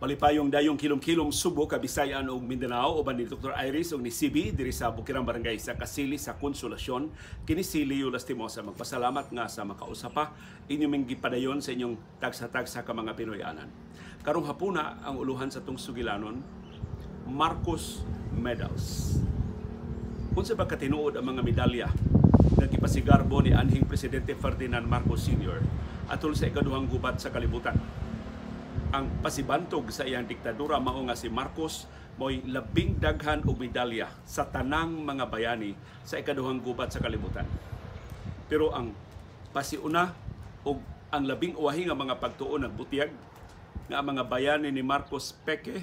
Malipayong dayong kilom-kilom Subo, Kabisayan ug Mindanao uban ni Dr. Iris ug ni CB diri sa Bukirang Barangay sa Kasili sa Konsolasyon. Kini si Leo Lastimosa magpasalamat nga sa makausapa inyo ming gipadayon sa inyong tagsa-tagsa ka mga Pinoyanan. Karong hapuna ang uluhan sa tong sugilanon, Marcos Medals. Unsa ba katinuod ang mga medalya nga gipasigarbo ni anhing Presidente Ferdinand Marcos Sr. atol sa ikaduhang gubat sa kalibutan? Ang pasibantog sa iyang diktadura mao nga si Marcos mo'y labing daghan og medalya sa tanang mga bayani sa ikaduhang gubat sa kalibutan. Pero ang pasiuna og ang labing uwahi nga mga pagtuon nagbutiyag nga ang mga bayani ni Marcos peke,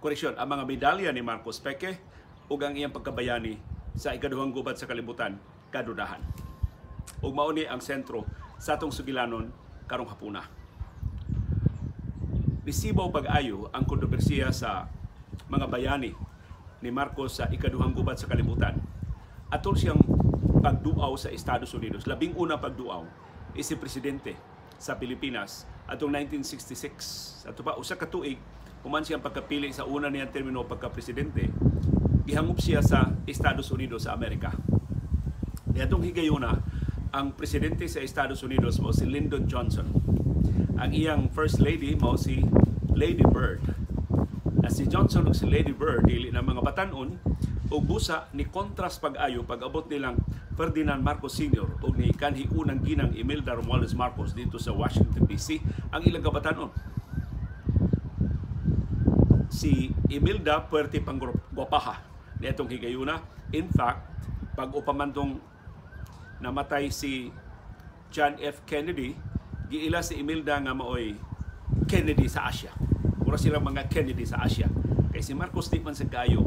ang mga medalya ni Marcos peke ug ang iyang pagkabayani sa ikaduhang gubat sa kalibutan kadudahan. Ug mao ni ang sentro sa atong sugilanon karong hapuna. Nisibaw pag-ayo ang kontrobersiya sa mga bayani ni Marcos sa ikaduhang gubat sa kalibutan. Atol siyang pagduaw sa Estados Unidos. Labing una pagduaw si presidente sa Pilipinas atong 1966. Ato pa usa ka tuig human siyang pagkapili sa una niyang termino pagka-presidente. Gihangop siya sa Estados Unidos sa Amerika. Niadtong higayuna ang presidente sa Estados Unidos mo si Lyndon Johnson. Ang iyang first lady mao si Lady Bird. Na si Johnson ug si Lady Bird dili na mga batan-on ug busa ni kontras pag-ayo pag-abot nilang Ferdinand Marcos Sr. ug ni kanhi unang ginang Imelda Romualdez Marcos dito sa Washington DC ang ilang kabatan-on. Si Imelda puwerte pang gwapaha niadtong higayuna. In fact, pag upamantong namatay si John F. Kennedy, giila si Imelda nga maoy Kennedy sa Asia. Mura silang mga Kennedy sa Asia. Kay si Marcos di man sa kayo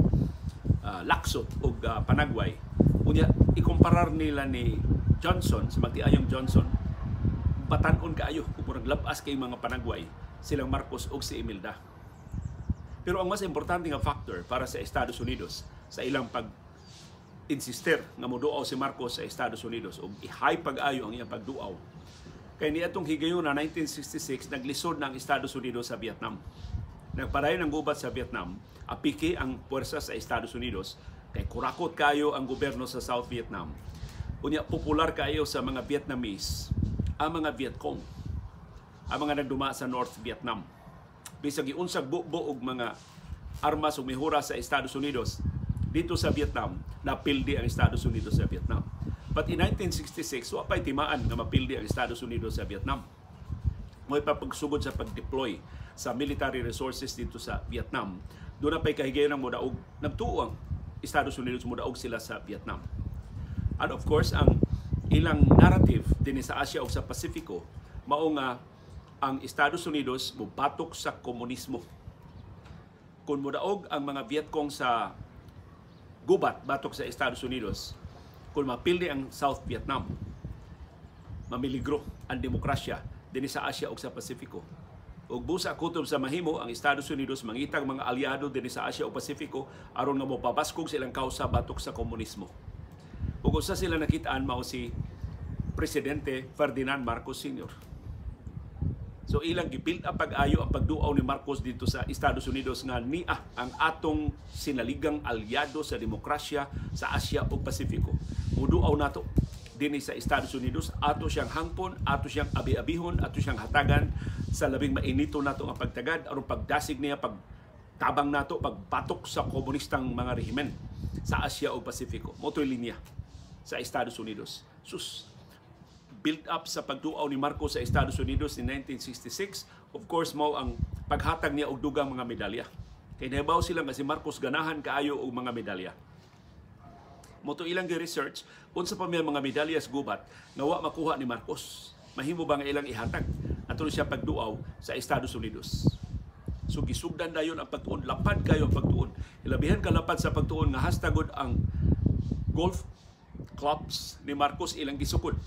laksot o panagway. Unya, ikumparar nila ni Johnson, si magtiayong Johnson, batanon kaayo, murag labas kay mga panagway, silang Marcos o si Imelda. Pero ang mas importante nga factor para sa Estados Unidos, sa ilang pag-insister nga moduaw si Marcos sa Estados Unidos o ihay pag-ayo ang iyang pagduaw, kay niadtong higayon na 1966, naglisod na ang Estados Unidos sa Vietnam. Nagpadayon ng gubat sa Vietnam, apiki ang puwersa sa Estados Unidos, kay kurakot kayo ang gobyerno sa South Vietnam. Unya, popular kayo sa mga Vietnamese, ang mga Vietcong, ang mga nagduma sa North Vietnam. Bisag giunsag bukbo og mga armas ug mihura sa Estados Unidos, dito sa Vietnam, napildi ang Estados Unidos sa Vietnam. But in 1966, wapay timaan na mapildi ang Estados Unidos sa Vietnam. May papagsugod sa pag-deploy sa military resources dito sa Vietnam. Doon na pa'y kahigayon ng mudaog. Nagtuo ang Estados Unidos, mudaog sila sa Vietnam. And of course, ang ilang narrative din sa Asia o sa Pasifiko, mao nga ang Estados Unidos mubatok sa komunismo. Kung mudaog ang mga Vietcong sa gubat, batok sa Estados Unidos, kung mapildi ang South Vietnam, mamiligro ang demokrasya din sa Asia o sa Pasifiko. Ug busa kutob sa mahimo ang Estados Unidos mangitag mga aliado din sa Asia o Pasifiko aron nga mopabaskog silang kausa batok sa komunismo. Ug usa sila nakitaan mao si Presidente Ferdinand Marcos Sr. So ilang gibuild up pag-ayo ang pagduaw ni Marcos dito sa Estados Unidos nga niya ang atong sinaligang aliado sa demokrasya sa Asia o Pasifiko. Muduaw nato dinhi sa Estados Unidos, ato siyang hangpon, ato siyang abi-abihon, ato siyang hatagan sa labing mainito nato nga pagtagad aron pagdasig niya pagtabang nato pagbatok sa komunistang mga rehimen sa Asia o Pasifiko. Motoy linya sa Estados Unidos. Sus, build up sa pagduaw ni Marcos sa Estados Unidos in 1966, of course mao ang paghatag niya og dugang mga medalya. Kay nahibaw sila nga si Marcos ganahan kaayo og mga medalya. Moto ilang research unsa pa may mga medalya sa gubat nga wa makuha ni Marcos. Mahimo ba nga ilang ihatag atol siya pagduaw sa Estados Unidos? So gisugdan dayon ang pagtuon, lapad kayo ang pagtuon. Ilabihan ka lapad sa pagtuon nga hastagod ang golf clubs ni Marcos ilang gisukod.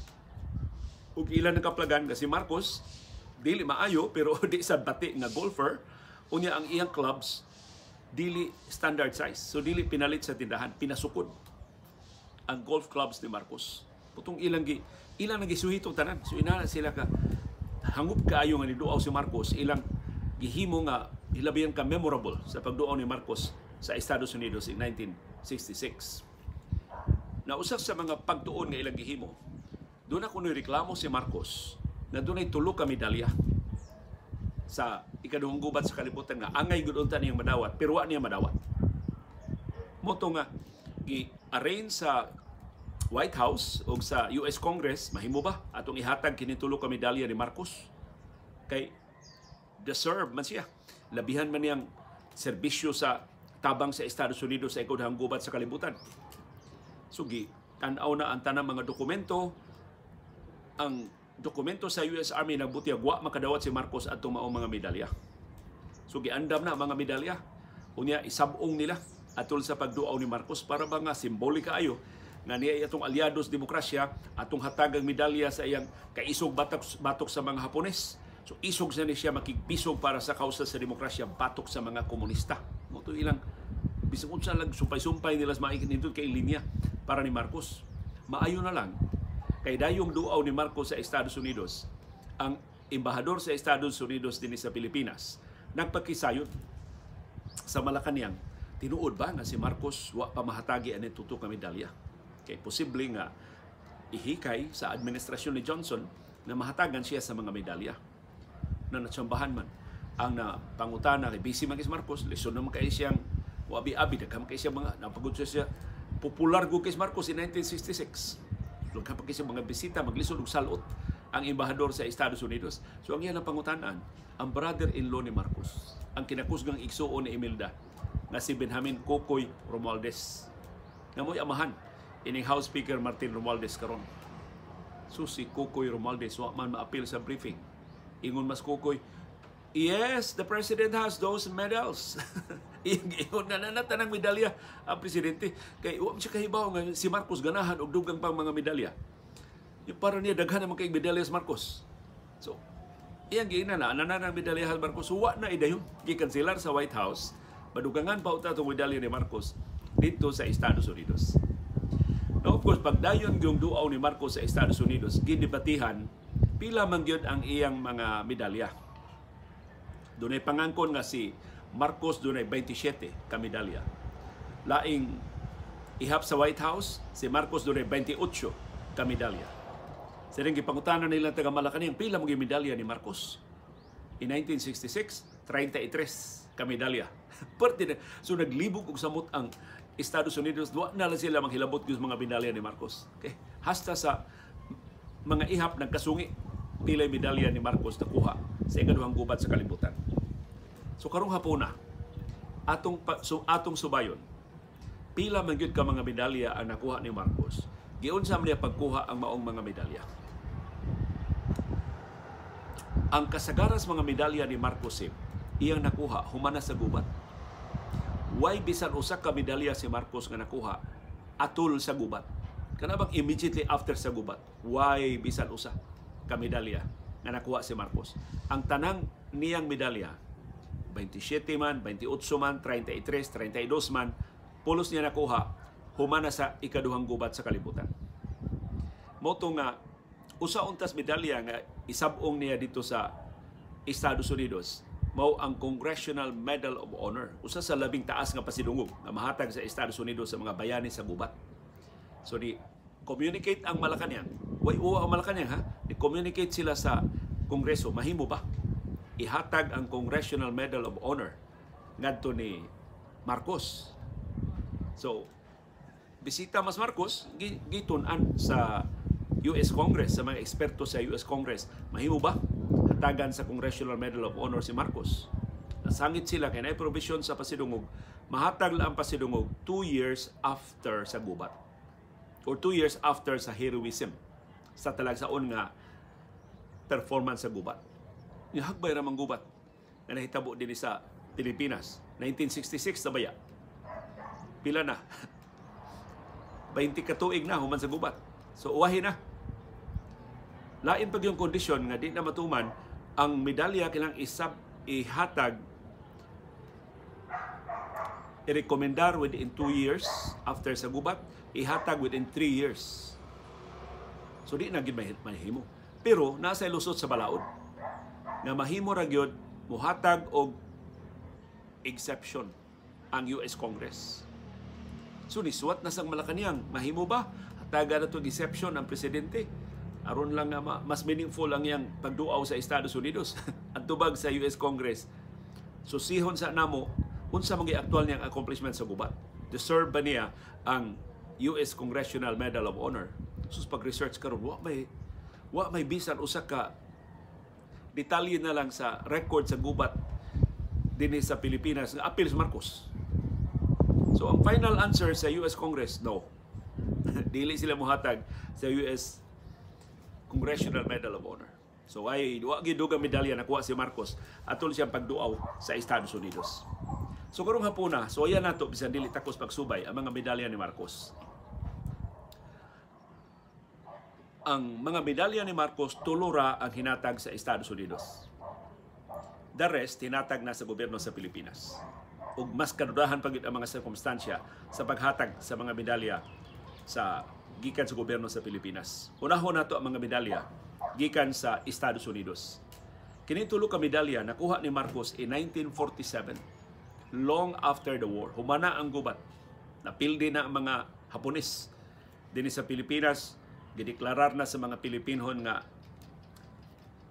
Ug ilan nakaplagan nga si Marcos dili maayo pero di sad bati nga golfer, unya ang iyang clubs dili standard size. So dili pinalit sa tindahan, pinasukod ang golf clubs ni Marcos. Putong ilang nagisuhitong tanan. So inana sila ka hangop kaayo nga niduaw si Marcos, ilang gihimo nga hilabihan ka memorable sa pagduaw ni Marcos sa Estados Unidos in 1966. Na usa sa mga pagtuon nga ilang gihimo, doon ako nireklamo si Marcos na doon ay 3 ka medalya sa ikaduhang gubat sa kalibutan nga angay gud unta niyang madawat pero wa niya madawat. Moto nga gi-arrange sa White House o sa US Congress, mahimo ba atong ihatag kini 3 ka medalya ni Marcos? Kay deserve man siya. Labihan man niyang serbisyo sa tabang sa Estados Unidos sa ikaduhang gubat sa kalibutan. So tan-aw na ang tanang mga dokumento. Ang dokumento sa US Army nagbuti wa makadawat si Marcos atong maong mga medalya. So giandam na mga medalya. Unya isabong nila atol sa pagduaw ni Marcos para ba nga simbolika ayo nga niya atong alyados demokrasya atong hatagang medalya sa iyang kaisog batok sa mga Hapones. So isog sa siya makigpisog para sa kausa sa demokrasya batok sa mga komunista. Moto ilang bisag unsa lang sumpay-sumpay nila sa maikinindot kay linya para ni Marcos. Maayo na lang kay dayong duaw ni Marcos sa Estados Unidos, ang embahador sa Estados Unidos din sa Pilipinas nagpakisayon sa Malacañang. Tinuod ba nga si Marcos wa pa mahatagi ani 2 ka medalya? Kay posible nga ihikay sa administrasyon ni Johnson na mahatagan siya sa mga medalya. Na natsambahan man ang pangutana kay busy man kay Marcos, lisod naman kay siyang wabi-abi daghang kay siya mga napagud siya popular go kay Marcos in 1966. Kapag kasi mga bisita, maglisod og salot ang embahador sa Estados Unidos. So ang iyan ang pangutanaan, ang brother-in-law ni Marcos, ang kinakusgang igsuon ni Imelda, na si Benjamin Cocoy Romualdez. Na mo'y amahan, ining House Speaker Martin Romualdez karon. So si Cocoy Romualdez, wa man ma-appeal sa briefing. Ingon mas Cocoy, yes, the president has those medals. Ingon na tanang medalya ang presidente. Kay wa siya kahibaw nga si Marcos ganahan og dugang pang mga medalya. Yung para niya daghan naman kay medalya sa Marcos. So, iyang giingnan na ananang medalya sa Marcos. Wa na idayon. Gikanselar sa White House. Madugangan pa uta itong medalya ni Marcos dito sa Estados Unidos. Now, of course, pagdayon yung duaw ni Marcos sa Estados Unidos, ginibatihan, pila man gyud ang iyang mga medalya. Dunay pangangkon nga si Marcos dunay 27 ka medalya. Laing ihap sa White House, si Marcos dunay 28 ka medalya. Sa ring gipangutanan nila taga Malacañang pila mo medalya ni Marcos. In 1966, 33 ka medalya. So naglibog og samot ang Estados Unidos, wa na lang sila manghilabot gyud mga medalya ni Marcos. Okay? Hasta sa mga ihap nagkasungi pila medalya ni Marcos nakuha sa ikaduhang gubat sa kalibutan. So karong hapuna atong subayon pila man gyud ka mga medalya ang nakuha ni Marcos. Giunsa man niya pagkuha ang maong mga medalya. Ang kasagaras mga medalya ni Marcos iyang nakuha humana sa gubat. Why bisan usa ka medalya si Marcos nga nakuha atol sa gubat. Kana bang immediately after sa gubat. Why bisan usa ka medalya nga nakuha si Marcos. Ang tanang niyang medalya 27 man, 28 man, 33, 32 man, pulos niya nakuha humana sa ikaduhang gubat sa kalibutan. Moto nga usa untas medalya nga isabong niya dito sa Estados Unidos mao ang Congressional Medal of Honor, usa sa labing taas nga pasidungog nga mahatag sa Estados Unidos sa mga bayani sa gubat. So di communicate ang Malacañang, way uwa ang Malacañang ha, di communicate sila sa Kongreso, mahimo ba ihatag ang Congressional Medal of Honor ngadto ni Marcos. So bisita mas Marcos gitun-an sa US Congress, sa mga eksperto sa US Congress, mahimo ba hatagan sa Congressional Medal of Honor si Marcos? Nasangit sila kay naay provision sa pasidungog, mahatag lang ang pasidungog 2 years after sa gubat or 2 years after sa heroism sa talagsaon nga performance sa gubat. Yung hagbay ramang gubat na nahitabo din sa Pilipinas 1966 sa baya. Pila na 20 katuig na human sa gubat. So uwahin na. Lain pag yung kondisyon nga di na matuman ang medalya kilang ihatag i-recommendar within 2 years after sa gubat, ihatag within 3 years. So di na gid mahimo. Pero nasa lusot sa balaod nga mahimo ra gyud muhatag og exception ang US Congress. So nisuwat na sang Malacañang, mahimo ba hataga na to exception ang presidente aron lang nga mas meaningful ang iyang pagduaw sa Estados Unidos at tubag sa US Congress. So sihon sa namo unsa mga aktual niyang accomplishment sa gubat. Deserve ba niya ang US Congressional Medal of Honor? So pag-research karon wa may bisan usa ka detalye na lang sa record sa gubat dinhi sa Pilipinas nga apil sa Marcos. So ang final answer sa US Congress, no. Dili sila mohatag sa US Congressional Medal of Honor. So ay wa gid dugang medalya nakuha si Marcos atol siyang pagduaw sa Estados Unidos. So karong hapuna, so ayan nato bisan dili takos pagsubay ang mga medalya ni Marcos. Ang mga medalya ni Marcos tulura ang hinatag sa Estados Unidos. The rest hinatag na sa gobyerno sa Pilipinas. Ug mas kadudahan pa gid ang mga sirkumstansya sa paghatag sa mga medalya sa gikan sa gobyerno sa Pilipinas. Unahon nato ang mga medalya gikan sa Estados Unidos. Kini tulo ka medalya nakuha ni Marcos in 1947, long after the war. Humana ang gubat. Napildi na ang mga Hapones dinhi sa Pilipinas, gideklarar na sa mga Pilipinhon nga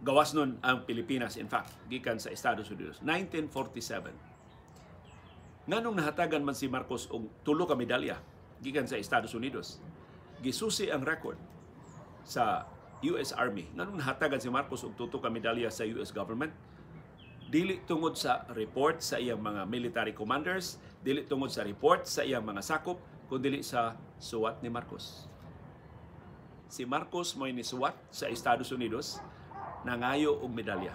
gawas nun ang Pilipinas, in fact, gikan sa Estados Unidos. 1947. Nganong nahatagan man si Marcos og tulo ka medalya gikan sa Estados Unidos? Gisusi ang record sa US Army. Nganong nahatagan si Marcos og tuto ka medalya sa US government? Dili tungod sa report sa iyang mga military commanders, dili tungod sa report sa iyang mga sakop, kundi sa suwat ni Marcos. Si Marcos mo'y nisuwat sa Estados Unidos, nangayo og medalya.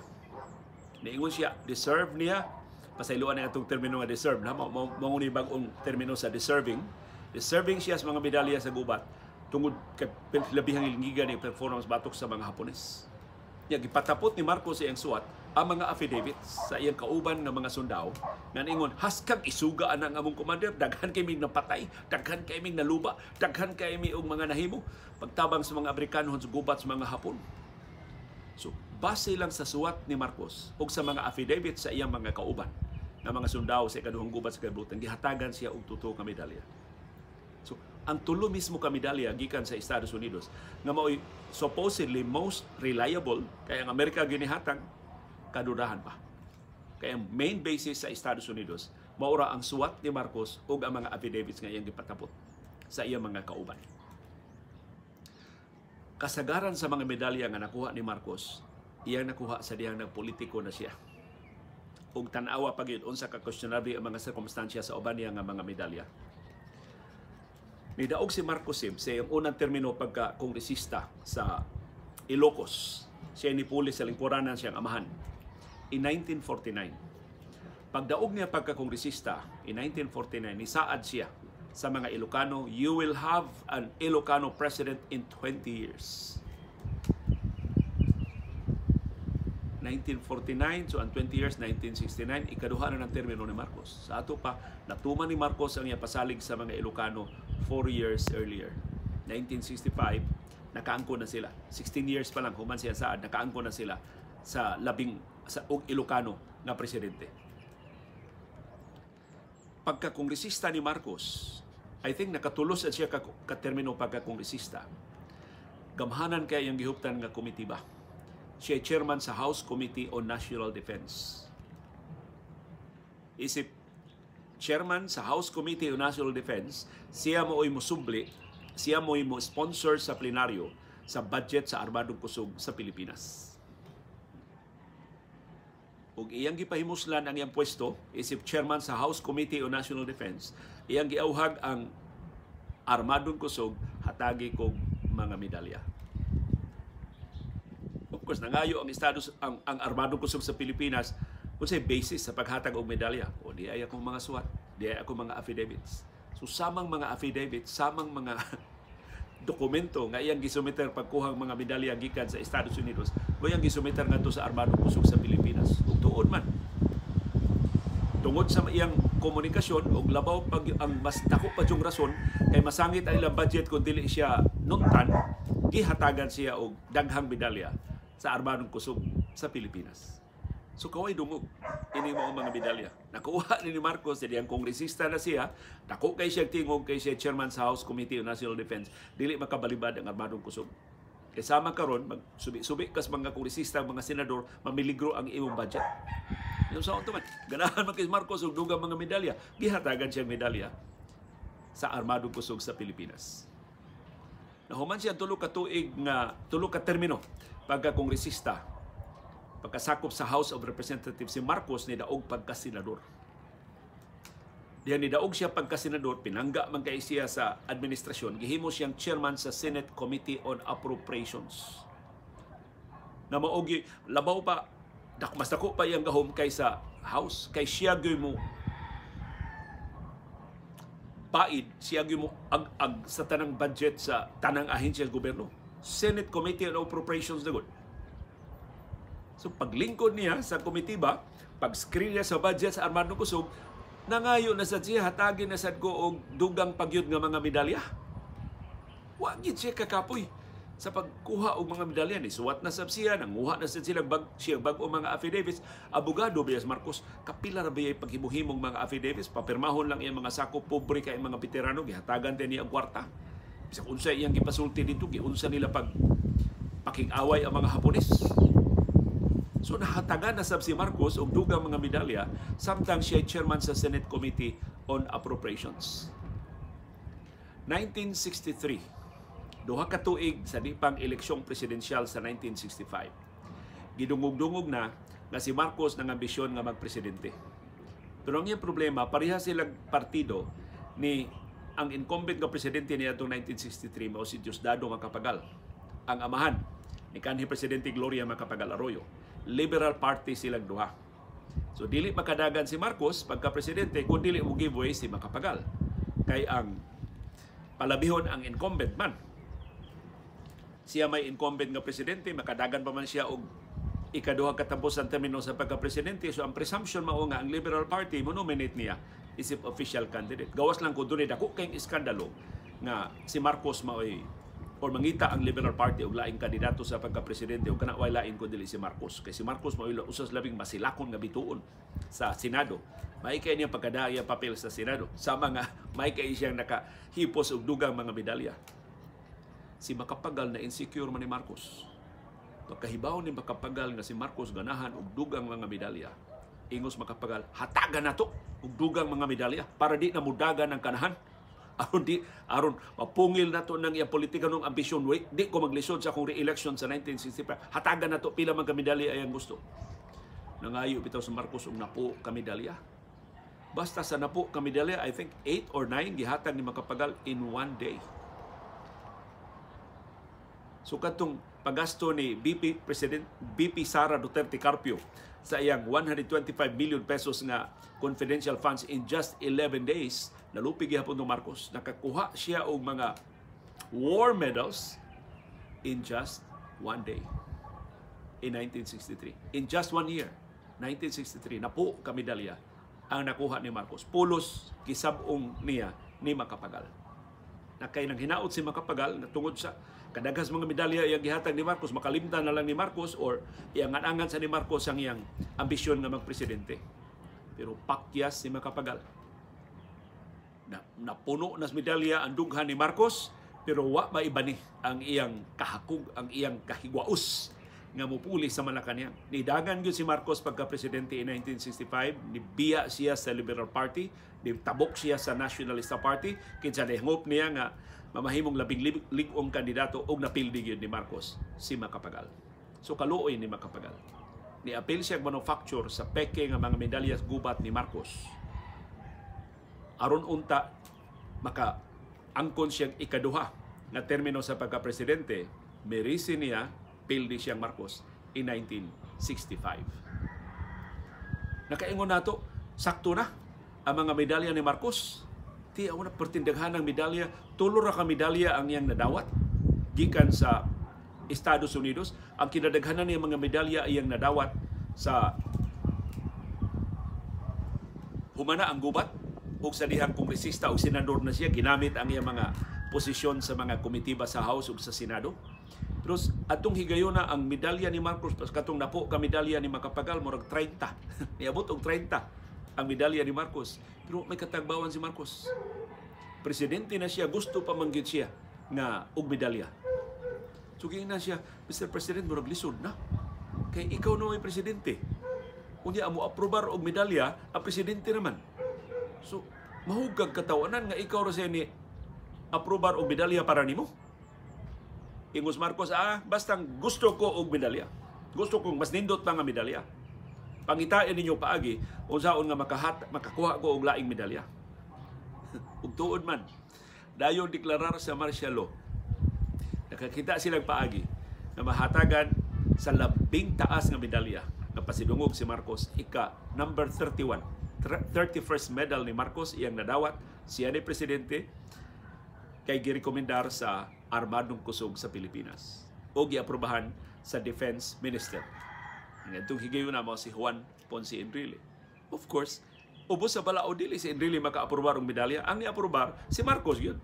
Niingon siya, deserve niya. Pasayloan na itong termino nga deserve. Mauni bagong termino sa deserving. Deserving siya sa mga medalya sa gubat tungod kay labihang ilingigan ni performance batok sa mga Hapones. Gipatapot ni Marcos iyang suwat ang mga affidavits sa iyang kauban ng mga sundao nga ningon, haskag isugaan ang among commander, daghan kay mig napatay, daghan kay mig naluba, daghan kay mig og mga nahimo pagtabang sa mga Amerikano sa gubat sa mga Hapon. So, base lang sa suwat ni Marcos o sa mga affidavits sa iyang mga kauban ng mga sundao sa ikaduhang gubat sa kalibutan, gihatagan siya og tuto ka medalya. So, ang tulo mismo ka medalya gikan sa Estados Unidos nga mao'y supposedly most reliable, kaya ang Amerika ginihatag, kadudahan pa. Kaya ang main basis sa Estados Unidos, maura ang suwat ni Marcos o ang mga affidavits nga iyang gipatapot sa iyang mga kauban. Kasagaran sa mga medalya nga nakuha ni Marcos, iyang nakuha sa diyang nagpolitiko na siya. Ug tan-awa pa gyud unsa ka questionable ang mga sirkumstansya sa uban niya nga mga medalya. Nidaog si Marcos sa iyang unang termino pagka-kongresista sa Ilocos. Siya nipuli sa lingkuranan siyang amahan in 1949. Pagdaog niya pagka-kongresista in 1949, nisaad siya sa mga Ilocano, you will have an Ilocano president in 20 years. 1949, so ang 20 years, 1969, ikaduha na ng termino ni Marcos. Sa ato pa, natuman ni Marcos ang iya pasalig sa mga Ilocano 4 years earlier. 1965, nakaangko na sila. 16 years pa lang, human siya saad, nakaangko na sila sa labing sa Ilocano na presidente. Pagka-kongresista ni Marcos, I think nakatulos siya ka-termino pagka-kongresista. Gamhanan kaya yung gihuptan nga komitiba. Siya chairman sa House Committee on National Defense. Isip chairman sa House Committee on National Defense, siya mo'y musubli, siya mo'y mo-sponsor sa plenaryo sa budget sa Armadong Kusog sa Pilipinas. Ug iyang gipahimuslan ang iyang pwesto, isip chairman sa House Committee on National Defense, iyang giauhag ang Armadong Kusog hatagi kog mga medalya. Of course, nangayo ang Armadong Kusog sa Pilipinas kung sa basis sa paghatag og medalya. O di ay akong mga suwat, di ay akong mga affidavits. So samang mga affidavits, samang mga dokumento nga iyang gisumiter pagkuhang mga medalya gikan sa Estados Unidos, o iyang gisumiter ngadto sa Armadong Kusog sa Pilipinas. Ug tuod man, tungod sa iyang komunikasyon og labaw pag ang mas dako pa yung rason kay masangit ang ilang budget kung dili siya nuntan, gihatagan siya og daghang medalya sa Armadong Kusog sa Pilipinas. So kaway dungog ini mao mga medalya. Nakuha ni Marcos sa diyang kongresista na siya, dako kay siya tingog kay siya chairman sa House Committee on National Defense, dili makabalibad ang armadong kusog. Kasama karon magsubi-subi kas mga kongresista, mga senador, mamiligro ang imong budget. Yung sa man, ganahan man kay Marcos og dugang mga medalya, gihatagan siyang medalya sa armadong kusog sa Pilipinas. Nahuman siya tulo ka tuig nga tulo ka termino pagka kongresista. Pagkasakop sa House of Representatives si Marcos ni daog pagkasenador. Diyan ni daog siya pagkasenador, pinangga man kay siya sa administrasyon, gihimo siyang chairman sa Senate Committee on Appropriations. Na maogi labaw pa mas dako pa iyang gahom kaysa House, kay siya gyud mo paid, siya gyud mo ag sa tanang budget sa tanang ahensya sa gobyerno. Senate Committee on Appropriations na gud. So paglingkod niya sa komitiba, pag-screen niya sa budget sa armadong kusog, nangayo na sa siya, hatagin na sad ko og dugang pagyud nga mga medalya. Wa gid siya kakapoy sa pagkuha og mga medalya ni suwat na sab siya, nanguha na sad sila bag-o mga affidavits. Abogado Bias Marcos, kapila ra bayay paghimuhimong mga affidavits, papirmahon lang iyang mga sako, pobre kay mga veterano, gihatagan din niya ang kwarta. Bisag unsa iyang gipasulti dito, giunsa nila pag pakig-away ang mga Hapones. So nahatagan na sab si Marcos og dugang mga medalya samtang siya chairman sa Senate Committee on Appropriations. 1963, duha ka tuig sa di pang eleksyong presidensyal sa 1965. Gidungog-dungog na nga si Marcos nang ambisyon nga magpresidente. Pero ang iyang problema, pareha silang partido ni ang incumbent nga presidente niya atong 1963 mao si Diosdado Macapagal. Ang amahan ni kanhi presidente Gloria Macapagal Arroyo. Liberal Party silang duha. So dili makadagan si Marcos pagka-presidente kung dili mo giveaway si Macapagal. Kay ang palabihon ang incumbent man. Siya may incumbent nga presidente, makadagan pa man siya og ikaduha katapos ang termino sa pagka-presidente. So ang presumption mao nga ang Liberal Party mo nominate niya isip official candidate. Gawas lang kung doon dako kayong iskandalo nga si Marcos mao'y or mangita ang Liberal Party og laing kandidato sa pagka-presidente o kana way lain ko dili si Marcos. Kay si Marcos mao usas labing masilakon nga bituon sa Senado. May kay niya pagkadaya papel sa Senado. Sama nga may kay siyang nakahipos og dugang mga medalya. Si Macapagal na insecure man ni Marcos. Pagkahibaw ni Macapagal nga si Marcos ganahan og dugang mga medalya. Ingos Macapagal, hatagan nato og dugang mga medalya para di na mudagan ang kanahan. Aron mapungil nato nang iya politika nung ambisyon, di ko maglisod sa akong re-election sa 1965. Hatagan nato pila man ka medalya ayang gusto. Nangayo bitaw sa Marcos og napo ka medalya. Basta sa napo ka medalya, I think 8 or 9 gihatag ni Macapagal in one day. So katong pagasto ni BP Sara Duterte Carpio sa iyang 125 million pesos nga confidential funds in just 11 days, nalupig gihapon ng Marcos. Nakakuha siya og mga war medals in just one day in 1963. In just 1 year, 1963, napo ka medalya ang nakuha ni Marcos. Pulos kisabong niya ni Macapagal. Nakay nang hinaot si Macapagal na tungod sa kadaghas mga medalya iyang gihatag ni Marcos, makalimtan na lang ni Marcos or iyang angan sa ni Marcos ang iyang ambisyon nga magpresidente. Pero pakyas si Macapagal. Napuno nas medalya ang dughan ni Marcos, pero wa maibani ang iyang kahakog, ang iyang kahigwaos nga mupuli sa Malacañang. Nidagan gyud si Marcos pagka-presidente in 1965, nibiya siya sa Liberal Party, nitabok siya sa Nationalista Party, kinsa nahingop niya nga mamahimong labing lig-ong kandidato og napildi gyud ni Marcos si Macapagal. So kaluoy ni Macapagal. Ni-appeal siya manufacture sa peke nga mga medalyas gubat ni Marcos. Aron unta maka angkon siyang ikaduha na termino sa pagka-presidente, merisi niya pildi siyang Marcos in 1965. Nakaingon nato, sakto na ang mga medalya ni Marcos. Ti ako na pertindaghan ng medalya, tulo ra ka medalya ang iyang nadawat gikan sa Estados Unidos. Ang kinadaghanan niya mga medalya iyang nadawat sa humana ang gubat ug sa dihang kongresista o senador na siya, ginamit ang iyang mga posisyon sa mga komitiba sa House ug sa Senado. Pero atong higayuna ang medalya ni Marcos, pas katong napo ka medalya ni Macapagal, murag 30. Niabot og 30 ang medalya ni Marcos. Pero may katagbawan si Marcos. Presidente na siya, gusto pa manggid siya nga og medalya. So na siya, Mr. President, murag lisod na. Kay ikaw na may presidente. Unya amo aprobar og medalya, ang presidente naman. So, mahugag katawanan nga ikaw ra siya ni aprobar og medalya para nimo. Ingos Marcos, basta gusto ko og medalya. Gusto kong mas nindot pa nga medalya. Pangitain ninyo paagi, unsaon nga makakuha ko og laing medalya. Ug tuod man, dayon deklarar sa martial law. Nakakita silang paagi na mahatagan sa labing taas nga medalya na pasidungog si Marcos. Number 31. 31st medal ni Marcos, iyang nadawat. Siya ni presidente kay girekomendar sa Armadong Kusog sa Pilipinas o giaprobahan sa Defense Minister. Itong higayon na mo si Juan Ponce Enrile. Of course, ubos sa balao dili si Enrile maka-aprobar ang medalya. Ang ni-aprobar si Marcos yun.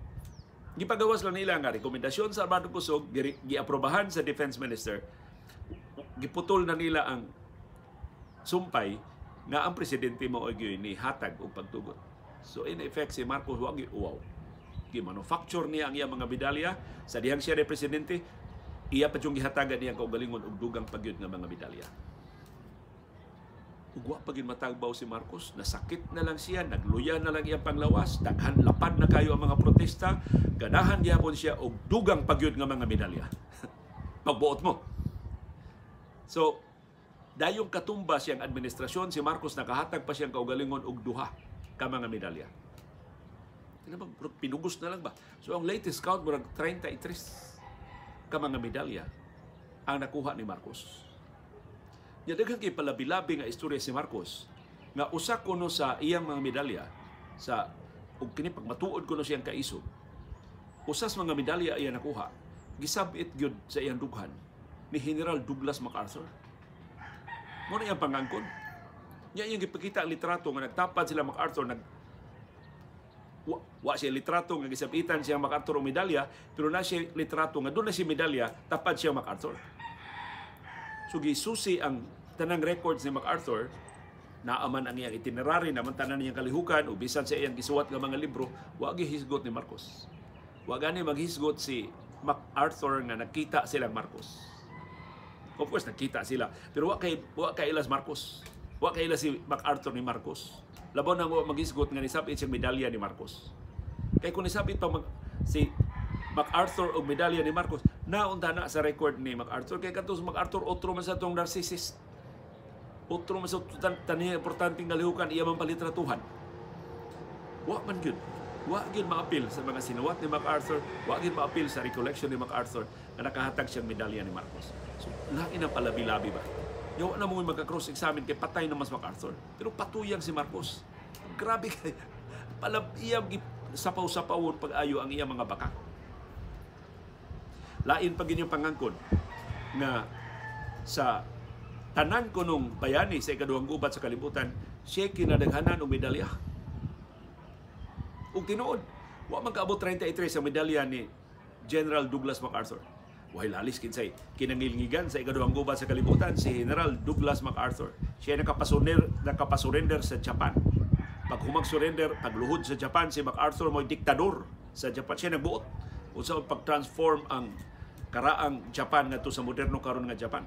Gipagawas lang nila nga rekomendasyon sa Armadong Kusog, giaprobahan sa Defense Minister. Giputol na nila ang sumpay nga ang presidente mo ay ni hatag o pagtugot. So in effect si Marcos wag uwaw. Gi-manufacture niya ang iyang mga medalya sa dihang siya ni presidente, iya pa yung gihatagan niya kaugalingon og dugang pagyud nga mga medalya. Ugwa pa gid matagbaw si Marcos, nasakit na lang siya, nagluya na lang iyang panglawas, daghan lapad na kayo ang mga protesta, ganahan gyapon siya og dugang pagyud nga mga medalya. Pagbuot mo. So, dayong katumba siyang administrasyon, si Marcos nakahatag pa siyang kaugalingon og duha ka mga medalya. Pinugos na lang ba? So ang latest count murag 33 ka mga medalya ang nakuha ni Marcos. Nya daghang kay palabi-labi nga istorya si Marcos nga usa kuno sa iyang mga medalya sa ug kini pagmatuod kuno siyang kaisog. Usas mga medalya iya nakuha gisabit gyud sa iyang dughan ni General Douglas MacArthur. Mo na iyang pangangkon. Nya iyang gipakita ang litrato nga nagtapad sila MacArthur wa siya litrato nga gisabitan siya MacArthur og medalya, pero na siya litrato nga doon na siya medalya, tapad siya MacArthur. So gisusi ang tanang records ni MacArthur, naaman ang iyang itinerary, naman tanan niyang kalihukan, o bisan sa iyang gisuwat nga mga libro, wa gihisgot ni Marcos. Wa gani maghisgot si MacArthur nga nakita silang Marcos. Of course nakita sila, pero wa kay ilas Marcos. Wa kay ilas si MacArthur ni Marcos. Labaw na mo mag-isgot nga nisapit siyang medalya ni Marcos. Kaya kung nisapit pa si MacArthur og medalya ni Marcos, naunta na sa record ni MacArthur. Kaya kantos MacArthur, otro man sa itong narcissist. Otro man sa tanihang importanteng kalihukan, iya man palitratuhan. Wa man yun. Wa yun ma-appeal sa mga sinuwat ni MacArthur. Wa yun ma-appeal sa recollection ni MacArthur na nakahatag siyang medalya ni Marcos. So, lain ang palabi-labi ba? Yawa na mo magka-cross-examine kay patay na mas MacArthur. Pero patuyang si Marcos. Grabe kay iyang sapaw-sapawon pag-ayo ang iyang mga baka. Lain pag inyong pangangkon na sa tanan ko nung bayani sa ikaduhang gubat sa kalibutan, siya kinadaghanan o medalya. Ug tinuod, wa man kaabot 33 sa medalya ni General Douglas MacArthur. Wahil lalis kinsay kinangilngigan sa ikaduhang gubat sa kalibutan si General Douglas MacArthur. Siya nakapasurrender sa Japan. Pag humag-surrender, pagluhod sa Japan, si MacArthur mo'y diktador sa Japan. Siya nagbuot unsa pag-transform ang karaang Japan ngadto sa moderno karon nga Japan.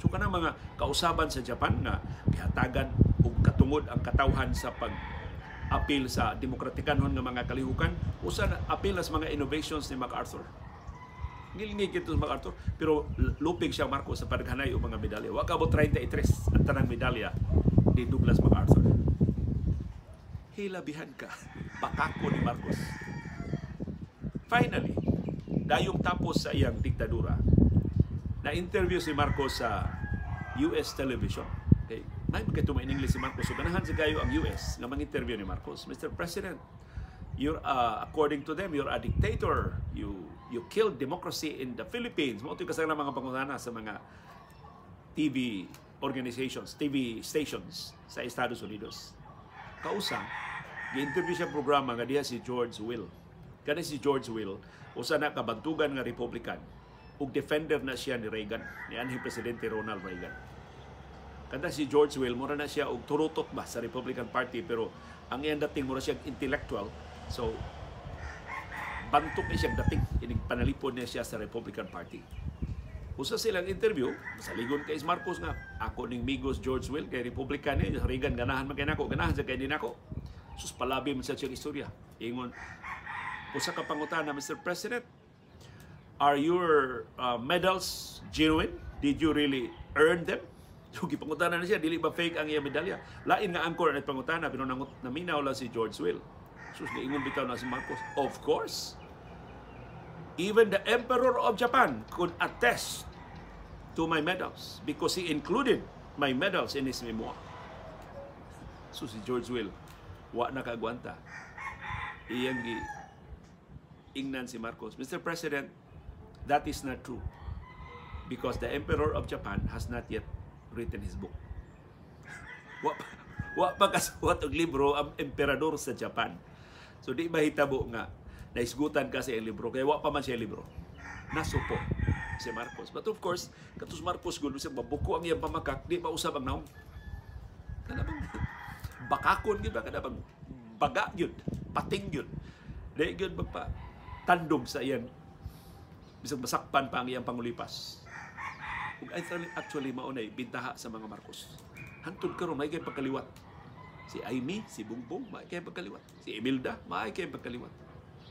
So kanang mga kausaban sa Japan nga gihatagan og katungod ang katawhan sa pag-apil sa demokratikanon nga mga kalihukan, usa na apil sa mga innovations ni MacArthur. Ngilingig ito sa MacArthur, pero lupig siya Marcos sa paghanay o mga medalya. Wa kabot 33 ang tanang medalya ni Douglas MacArthur. Hilabihan ka, pakako ni Marcos. Finally, dayong tapos sa iyang diktadura, na-interview si Marcos sa US television. Okay? May magkatuma in English si Marcos. So, ganahan sa kayo ang US na mang-interview ni Marcos. Mr. President, you're according to them, you're a dictator. You killed democracy in the Philippines. Mao ito kasang mga pangutana sa mga TV organizations, TV stations sa Estados Unidos. Kausa, gi-interview siya programa nga diha si George Will. Kani si George Will, usa na kabantugan nga Republican. ug defender na siya ni Reagan, ni anhing Presidente Ronald Reagan. Kada si George Will, mura na siya og turutot ba sa Republican Party, pero ang iyang dating mura siya intellectual. So, bantok niya siyang dating. Ining panalipod niya siya sa Republican Party. Usa silang interview, masaligon kay Marcos nga, ako ning migos George Will, kay Republican niya, Reagan, ganahan man kay nako, ganahan sa kay din ako. Sus, palabi man sa siyang istorya. Ingon, usa ka pangutana, Mr. President, are your medals genuine? Did you really earn them? So, gipangutana na siya, dili ba fake ang iyang medalya? Lain nga angkor na pangutana, pero naminaw lang si George Will. Sus, niingon bitaw na si Marcos, of course. Even the Emperor of Japan could attest to my medals because he included my medals in his memoir. So si George Will, wa nakagwanta. Iyang ingnan si Marcos, Mr. President, that is not true because the Emperor of Japan has not yet written his book. Wa pa kasuwat og libro ang emperador sa Japan. So di ba hitabo nga naisgutan kasi ang libro kaya wa pa man siya libro. Nasupo si Marcos. But of course, katus Marcos gud sa mabuko ang iyang pamakak, di ba usab ang naong. Kana bang bakakon gid ba, kana bang baga gyud, pating gyud. Di gyud pa tandog sa iyan. Bisag masakpan pa ang iyang pangulipas. Ug actually maunay bintaha sa mga Marcos. Hantod karon may kay pagkaliwat. Si Amy, si Bongbong, may kay pagkaliwat. Si Imelda, may kay pagkaliwat.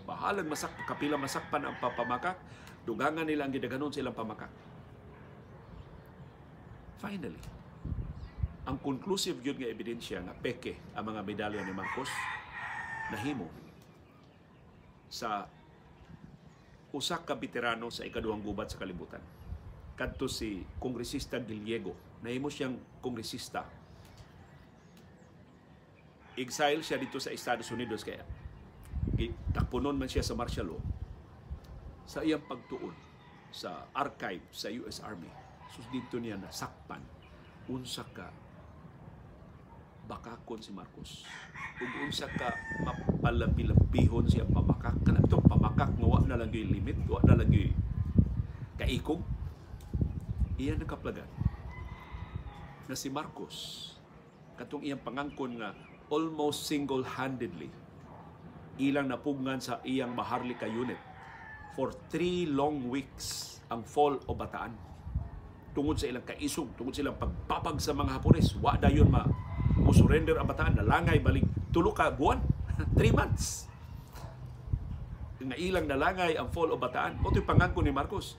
Bahalang kapila masakpan ang papamakak, dugangan nila ang gidaganon silang pamakak. Finally, ang conclusive yun nga ebidensya nga peke ang mga medalya ni Marcos nahimo sa usak ka veterano sa ikaduhang gubat sa kalibutan. Kadto si Kongresista Gallego, nahimo siyang kongresista. Exile siya dito sa Estados Unidos kaya takpunon man siya sa martial law. Sa iyang pagtuon sa archive sa US Army, sus dito niya nasakpan unsa ka bakakon si Marcos. Ug unsa ka mapalabilabihon siya pamakak. Kanang itong pamakak nga wa na lang yung limit, wa na lang yung kaikog. Iyan nakaplagan na si Marcos katong iyang pangangkon nga almost single-handedly ilang napugngan sa iyang Maharlika unit for 3 long weeks ang fall o Bataan. Tungod sa ilang kaisog, tungod sa ilang pagpapag sa mga Hapones, wa dayon surrender ang Bataan, nalangay balik 3 ka buwan, 3 months. Nga ilang nalangay ang fall o Bataan. Mo to'y pangangkon ni Marcos.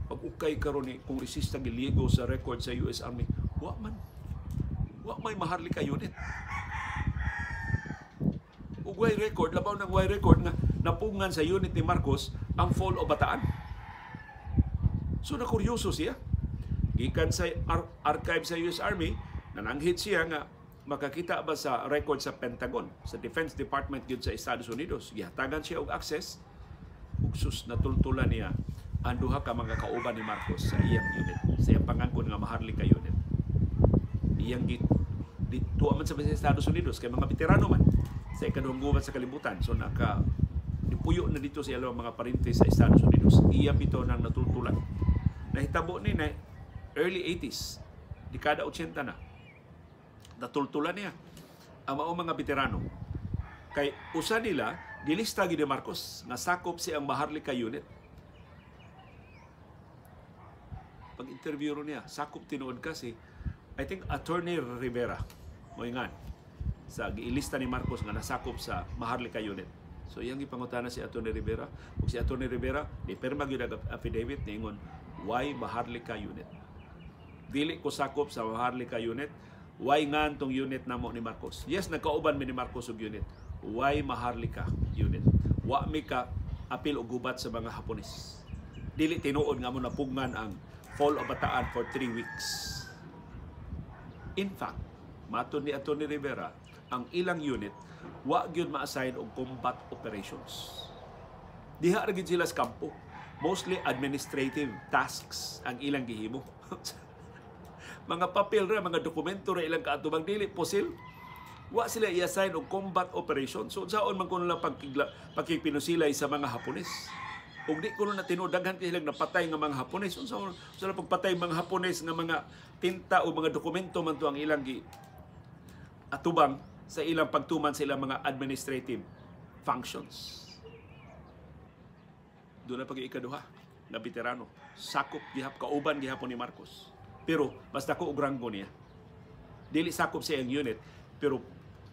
Pag-ukay karon ni Kongresista Gallego sa record sa US Army, wa may Maharlika unit. Ug way record, labaw ng way record nga napungan sa unit ni Marcos ang fall o Bataan. So nakuryoso siya. Gikan sa archive sa US Army, nananghit siya nga makakita ba sa record sa Pentagon, sa Defense Department yun sa Estados Unidos. Gihatagan siya og access. Ug sus natultulan niya ang duha ka mga kauban ni Marcos sa iyang unit, sa iyang pangangkon nga Maharlika unit. Iyang dito man sa Estados Unidos kay mga veterano man sa ikaduhang gubat sa kalibutan. So dipuyo na dito sa ilang mga parintes sa Estados Unidos. Iya bitaw nang natultulan. Nahitabo ni na early 80s, dekada 80 na. Natultulan niya ang mga veterano. Kay usa nila gilista gid ni Marcos nga sakop siyang Maharlika unit. Pag-interview niya, sakop tinuod kasi I think Attorney Rivera mo ingan sa giilista ni Marcos nga nasakop sa Maharlika unit. So iyang gipangutana si Attorney Rivera, ug si Attorney Rivera ni pirma gyud ang affidavit ningon why Maharlika unit. Dili ko sakop sa Maharlika unit, why ngan tong unit namo ni Marcos. Yes, nagkauban mi ni Marcos og unit. Why Maharlika unit? Wa mi ka apil og gubat sa mga Hapones. Dili tinuod nga mo napugngan ang fall of Bataan for 3 weeks. In fact, matud ni Atty. Rivera, ang ilang unit wa gyud ma-assign og combat operations. Diha ra gyud sila sa kampo. Mostly administrative tasks ang ilang gihimo. Mga papel ra, mga dokumento ra ilang kaatubang dili posil. Wa sila i-assign og combat operations. So saon man kuno lang pagkipinusilay sa mga Hapones. ug di ko na tinudaghan kay silang napatay nga mga Hapones. Unsa sila pagpatay mga Hapones nga mga tinta o mga dokumento man to ang ilang gi atubang sa ilang pagtuman sa ilang mga administrative functions. Doon na pag-ikaduha na veterano. Sakop gihap kauban gihapon ni Marcos. Pero mas dako og ranggo niya. Dili sakop sa iyang unit, pero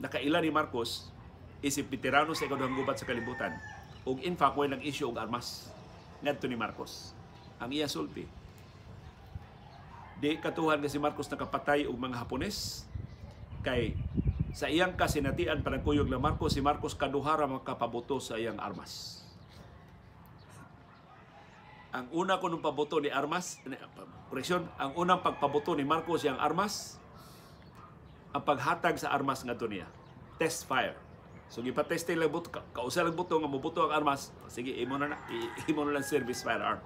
nakaila ni Marcos isip veterano sa ikaduhang gubat sa kalibutan. Ug in fact, way nag-issue og armas ngadto ni Marcos. Ang iya sulti. Di katuhan nga si Marcos nakapatay og mga Hapones kay sa iyang kasinatian para kuyog na Marcos, si Marcos kaduhara makapaboto sa iyang armas. Ang una ko nung paboto ni armas, ang unang pagpaboto ni Marcos yung armas, ang paghatag sa armas nga niya. Test fire. So gipateste lang buto, kausa lang buto nga mabuto ang armas, sige imo na lang service firearm.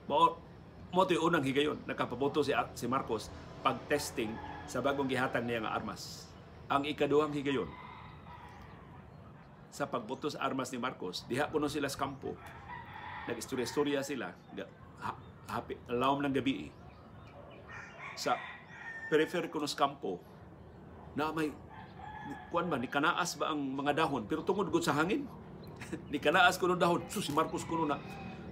Mo to yung unang higayon, nakapaboto si Marcos pag-testing sa bagong gihatag niya nga armas. Ang ikaduhang higayon, sa pagboto sa armas ni Marcos, diha kuno sila sa kampo, nag-istorya-istorya sila, lawom ng gabi, sa periphery kuno sa kampo, na may, kuan ba, ni kanaas ba ang mga dahon, pero tungod gud sa hangin, ni kanaas kuno dahon, si Marcos kuno na,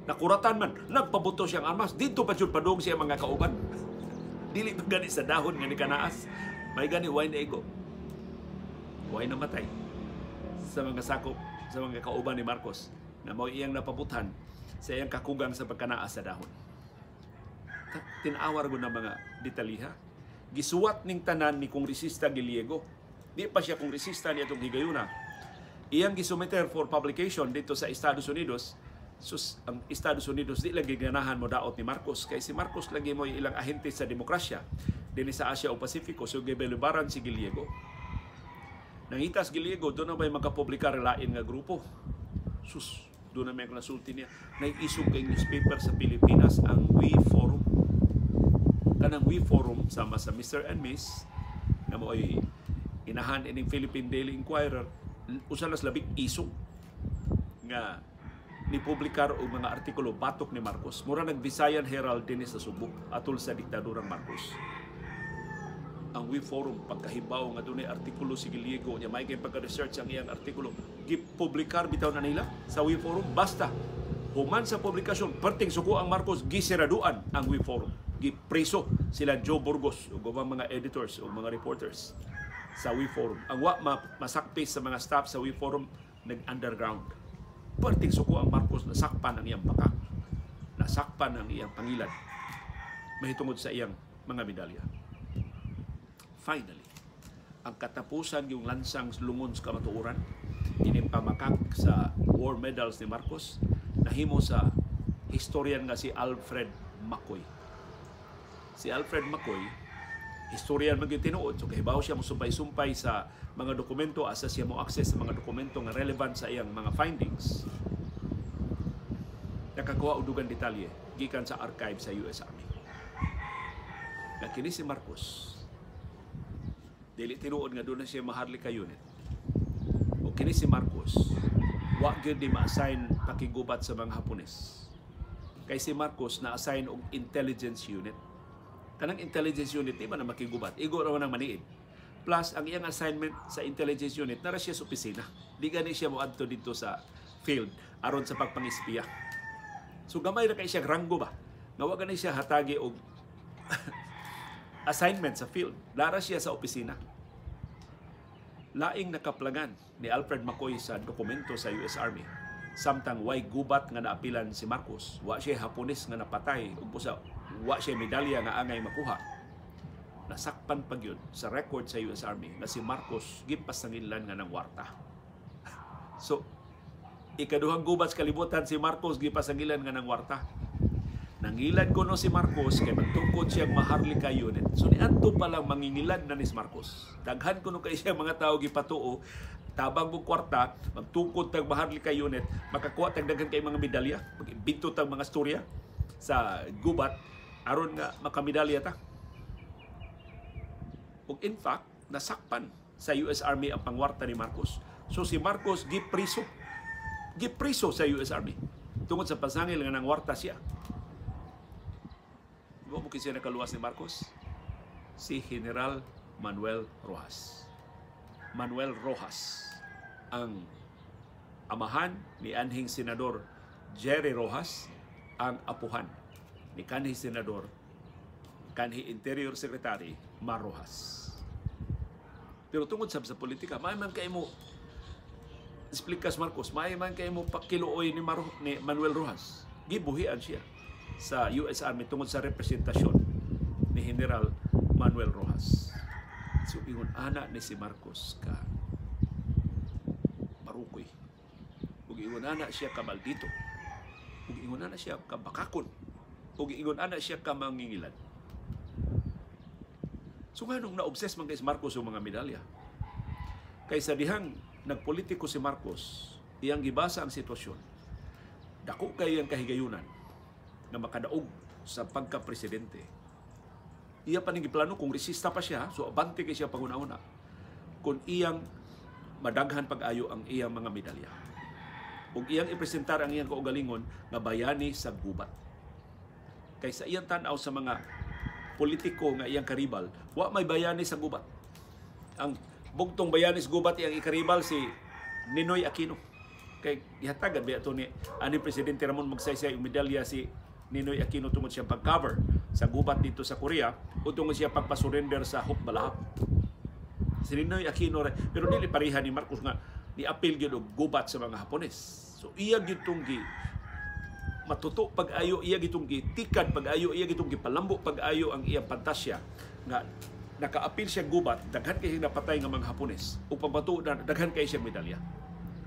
nakuratan man, nagpaboto siyang armas, dito pa siya padung siya mga kauban, dili pa gani sa dahon nga ni kanaas, may gani wine ego. Huwag namatay sa mga sakop, sa mga kauban ni Marcos na mo iyang napabutan sa iyang kakugang sa pagkanaas sa dahon. Tinawar ko ng mga detalyiha. Gisuwat ning tanan ni Kongresista Giliego. Di pa siya kongresista niya itong higayuna. Iyang gisumiter for publication dito sa Estados Unidos. Sus, ang Estados Unidos di lagi ganahan mo daot ni Marcos. Kaya si Marcos lagi mo ilang ahente sa demokrasya din sa Asia o Pasifiko. So gibelubaran si Giliego. Nangitas Giliego, doon na may makapublikar lain nga grupo. Sus, doon na may nasulti niya. Nag-isog kay newspaper sa Pilipinas ang We Forum. Kanang We Forum, sama sa Mr. and Miss, na mo ay inahan ining Philippine Daily Inquirer, usalas labing isog nga nipublikar og mga artikulo batok ni Marcos. Mura nag-Visayan Herald din sa Subo, atol sa diktadurang Marcos. Ang We Forum, pagkahibaw nga doon ay artikulo si Giliego niya, may kayong pagka-research ang iyang artikulo, gipublikar bitaw na nila sa We Forum. Basta, human sa publikasyon, perting suko ang Marcos, gisiraduan ang We Forum. Gipreso sila Joe Burgos o mga editors o mga reporters sa We Forum. Ang masakpis sa mga staff sa We Forum, nag-underground. Perting suko ang Marcos, nasakpan ang iyang baka, nasakpan ang iyang pangilan, mahitungod sa iyang mga medalya. Finally, ang katapusan yung lansang lungon sa kamatuoran, inimpamakak sa war medals ni Marcos, nahimo sa historian nga si Alfred McCoy. Si Alfred McCoy, historian man yung tinuod, so kahibaw siya mo sumpay-sumpay sa mga dokumento, asa siya mo access sa mga dokumento nga relevant sa iyang mga findings. Nakakuha og dugang detalye gikan sa archive sa US Army. Nakini si Marcos, dili tinuod nga doon na siya maharlika unit. O kini si Marcos, wa gyud di ma-assign pakigubat sa mga Hapones. Kay si Marcos na-assign og intelligence unit. Kanang intelligence unit, di ba na makigubat? Igo raw nang maniid. Plus, ang iyang assignment sa intelligence unit, nara siya sa opisina. Di gani siya moadto dito sa field aron sa pagpangispiya. So gamay na kay siya ranggo ba? Nga wa gani siya hatagi og assignment sa field. Lara siya sa opisina. Laing nakaplagan ni Alfred McCoy sa dokumento sa US Army. Samtang way gubat nga naapilan si Marcos. Wa siya Hapones nga napatay. Ug busa, wa siya medalya nga angay makuha. Nasakpan pag yun sa record sa US Army na si Marcos gipasangilan nga ng warta. So, ikaduhang gubat sa kalibutan si Marcos gipasangilan nga ng warta. Nangilan ko no si Marcos kay magtungkod siyang maharlika unit. So niadto pa lang mangingilan na ni Marcos. Daghan ko no kay siya mga tao gipatuo, tabang mo kwarta, magtungkod tag maharlika unit, makakuha tag daghan kay mga medalya, magbinto tag mga storya sa gubat aron nga makamedalya ta. Ug in fact, nasakpan sa US Army ang pangwarta ni Marcos. So si Marcos gipriso sa US Army. tungod sa pasangil nga nang warta siya. Mo siya nakaluwas ni Marcos? Si General Manuel Rojas. Manuel Rojas ang amahan ni anhing Senador Jerry Rojas, ang apuhan ni kanhi Senador, kanhi Interior Secretary Mar Rojas. Pero tungod sa politika, may man kay mo explikas Marcos, may man kay mo pakilooy ni Manuel Rojas. Gibuhian siya sa US Army tungod sa representasyon ni General Manuel Rojas. So, ingon ana ni si Marcos ka marukoy. Ug ingon ana siya ka maldito. Ug ingon ana siya ka bakakon. Ug ingon ana siya ka mangingilan. So, nganong na-obsess man kay si Marcos ang mga medalya? Kaysa dihang nagpolitiko si Marcos, iyang gibasa ang sitwasyon. Dako kay ang kahigayunan na makadaog sa pagka-presidente. Iya pa ning giplano kung resista pa siya, so abante kay siya panguna-una. Kung iyang madaghan pag-ayo ang iyang mga medalya. Ug iyang ipresentar ang iyang kaugalingon nga bayani sa gubat. Kaysa iyang tan-aw sa mga politiko nga iyang karibal, wa may bayani sa gubat. Ang bugtong bayani sa gubat iyang ikaribal si Ninoy Aquino. Kay ihatagan ba ito ni ani Presidente Ramon Magsaysay ang medalya si Ninoy Aquino tungod siya pag-cover sa gubat dito sa Korea o tungod siya pagpasurrender sa Hukbalahap. Si Ninoy Aquino, pero dili pareha ni Marcos nga ni-appeal gyud og gubat sa mga Hapones. So iya gyud tong matuto pag-ayo, iya gitong gitikan pag-ayo, iya gitong gipalambo pag-ayo ang iyang pantasya nga naka-appeal siya gubat, daghan kay napatay nga mga Hapones ug pagbato daghan kay siya medalya.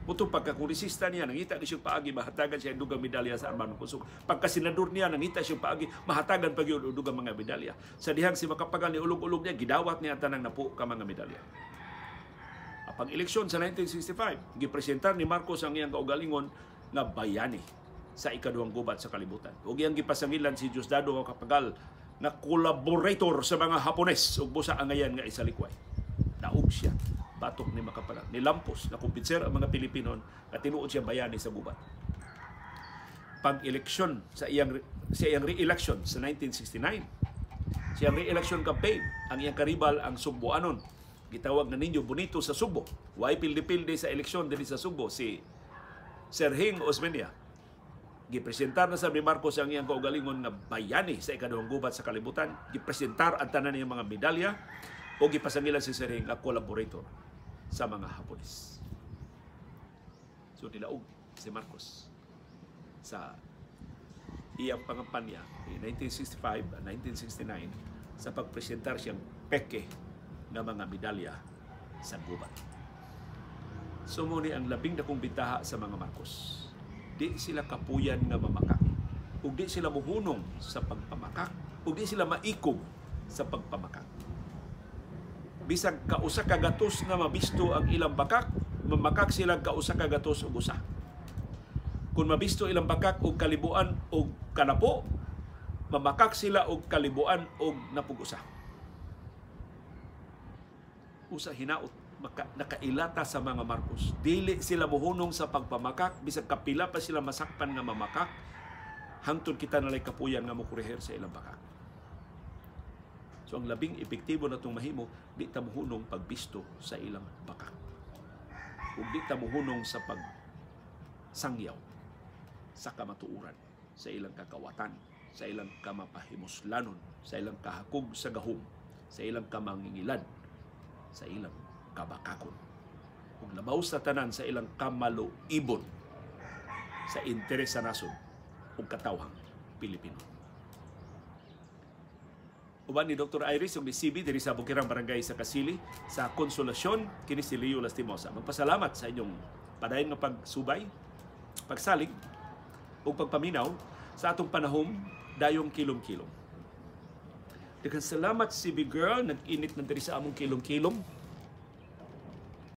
Kung pagkakulisista niya, nangita ni siyang paagi, mahatagan siya dugang medalya sa armadong kusog. Pagkasenador niya, nangita siyang paagi, mahatagan pag yun dugang mga medalya. Sa dihang si Makapagal ni ulog-ulog niya, gidawat niya tanang napo ka mga medalya. Apang eleksyon sa 1965, gipresentar ni Marcos ang iyang kaugalingon na bayani sa ikaduhang gubat sa kalibutan. Ug iyang gipasangilan si Diosdado Makapagal na collaborator sa mga Hapones ug busa angayan nga isalikway. Naug siya. Batok ni Makapagal. Nilampos na kumpinser ang mga Pilipino at tinuod siya bayani sa gubat. Pag-eleksyon sa iyang re-election sa 1969, sa iyang re-election campaign, ang iyang karibal ang Sugboanon. Gitawag na ninyo Bonito sa Sugbo. Way pildi-pildi sa eleksyon din sa Sugbo, si Sir Hing Osmeña. Gipresentar na sa ni Marcos ang iyang kaugalingon na bayani sa ikaduhang gubat sa kalibutan. Gipresentar ang tanan niyang mga medalya o gipasangilan si Sir Hing na collaborator sa mga Hapones. So nilaog si Marcos sa iyang pangampanya in 1965 at 1969 sa pagpresentar siyang peke ng mga medalya sa gubat. So muni ang labing dakong bitaha sa mga Marcos. Di sila kapuyan nga mamakak. Ug di sila muhunong sa pagpamakak. Ug di sila maikog sa pagpamakak. Bisag kausa ka gatos nga mabisto ang ilang bakak, mamakak sila kausa ka gatos og usa. Kung mabisto ilang bakak og kalibuan og kanapo, mamakak sila og kalibuan og napugusa. Usa hinaot nakailata sa mga Marcos. Dili sila mohunong sa pagpamakak, bisag kapila pa sila masakpan nga mamakak, hangtod kita nalay kapuyan nga mokureher sa ilang bakak. So ang labing epektibo na itong mahimo, di ta mohunong pagbisto sa ilang bakak. Ug di ta mohunong sa pagsangyaw sa kamatuuran, sa ilang kakawatan, sa ilang kamapahimuslanon, sa ilang kahakog sa gahom, sa ilang kamangingilan, sa ilang kabakakon. Ug labaw sa tanan sa ilang kamaluibon sa interes sa nasod ug katawhang Pilipino. Uban ni Dr. Iris ug ni CB diri sa Bukirang Barangay sa Kasili sa Konsolasyon kini si Leo Lastimosa. Magpasalamat sa inyong padayon nga pagsubay, pagsalig ug pagpaminaw sa atong panahon dayong kilom-kilom. Daghang salamat CB girl, nag-init na diri sa among kilom-kilom.